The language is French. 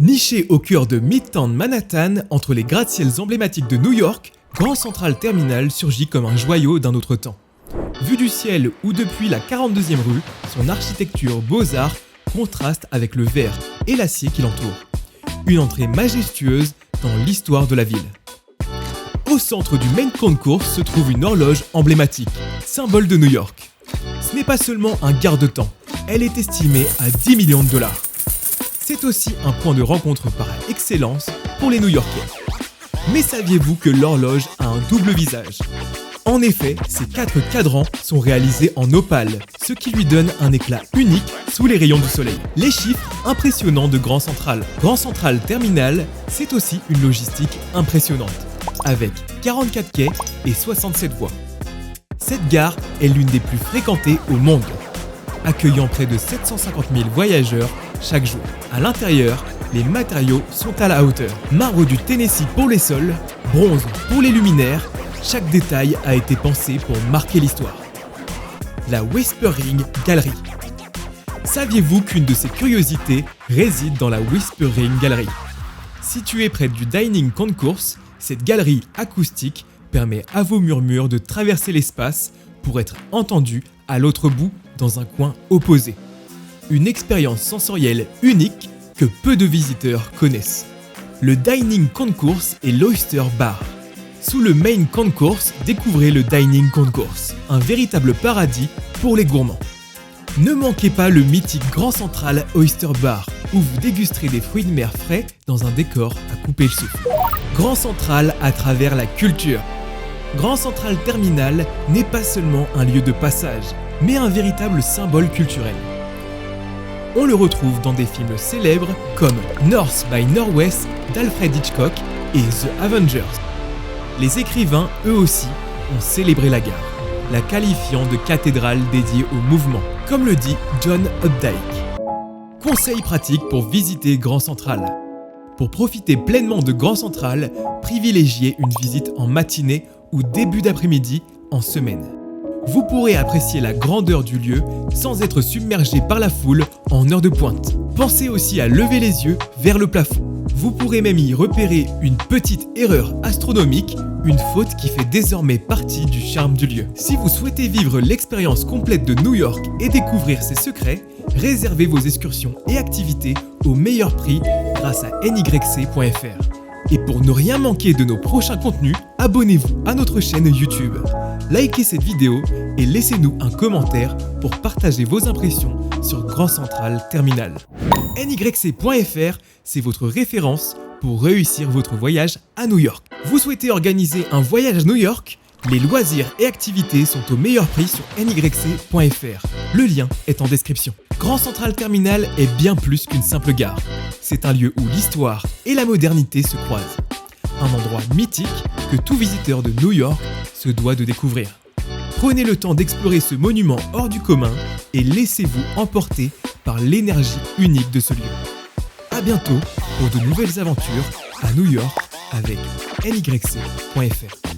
Niché au cœur de Midtown Manhattan, entre les gratte-ciels emblématiques de New York, Grand Central Terminal surgit comme un joyau d'un autre temps. Vu du ciel ou depuis la 42e rue, son architecture beaux-arts contraste avec le verre et l'acier qui l'entoure. Une entrée majestueuse dans l'histoire de la ville. Au centre du Main Concourse se trouve une horloge emblématique, symbole de New York. Ce n'est pas seulement un garde-temps, elle est estimée à 10 millions de dollars. C'est aussi un point de rencontre par excellence pour les New-Yorkais. Mais saviez-vous que l'horloge a un double visage ? En effet, ses 4 cadrans sont réalisés en opale, ce qui lui donne un éclat unique sous les rayons du soleil. Les chiffres impressionnants de Grand Central. Grand Central Terminal, c'est aussi une logistique impressionnante, avec 44 quais et 67 voies. Cette gare est l'une des plus fréquentées au monde, accueillant près de 750 000 voyageurs chaque jour. À l'intérieur, les matériaux sont à la hauteur. Marbre du Tennessee pour les sols, bronze pour les luminaires, chaque détail a été pensé pour marquer l'histoire. La Whispering Gallery. Saviez-vous qu'une de ses curiosités réside dans la Whispering Gallery ? Située près du Dining Concourse, cette galerie acoustique permet à vos murmures de traverser l'espace pour être entendus à l'autre bout dans un coin opposé. Une expérience sensorielle unique que peu de visiteurs connaissent. Le Dining Concourse et l'Oyster Bar. Sous le Main Concourse, découvrez le Dining Concourse, un véritable paradis pour les gourmands. Ne manquez pas le mythique Grand Central Oyster Bar, où vous dégusterez des fruits de mer frais dans un décor à couper le souffle. Grand Central à travers la culture. Grand Central Terminal n'est pas seulement un lieu de passage, mais un véritable symbole culturel. On le retrouve dans des films célèbres comme North by Northwest d'Alfred Hitchcock et The Avengers. Les écrivains, eux aussi, ont célébré la gare, la qualifiant de cathédrale dédiée au mouvement, comme le dit John Updike. Conseils pratiques pour visiter Grand Central. Pour profiter pleinement de Grand Central, privilégiez une visite en matinée ou début d'après-midi en semaine. Vous pourrez apprécier la grandeur du lieu sans être submergé par la foule en heure de pointe. Pensez aussi à lever les yeux vers le plafond. Vous pourrez même y repérer une petite erreur astronomique, une faute qui fait désormais partie du charme du lieu. Si vous souhaitez vivre l'expérience complète de New York et découvrir ses secrets, réservez vos excursions et activités au meilleur prix grâce à nyc.fr. Et pour ne rien manquer de nos prochains contenus, abonnez-vous à notre chaîne YouTube. Likez cette vidéo et laissez-nous un commentaire pour partager vos impressions sur Grand Central Terminal. nyc.fr, c'est votre référence pour réussir votre voyage à New York. Vous souhaitez organiser un voyage à New York ? Les loisirs et activités sont au meilleur prix sur nyc.fr. Le lien est en description. Grand Central Terminal est bien plus qu'une simple gare. C'est un lieu où l'histoire et la modernité se croisent. Un endroit mythique que tout visiteur de New York se doit de découvrir. Prenez le temps d'explorer ce monument hors du commun et laissez-vous emporter par l'énergie unique de ce lieu. À bientôt pour de nouvelles aventures à New York avec nyc.fr.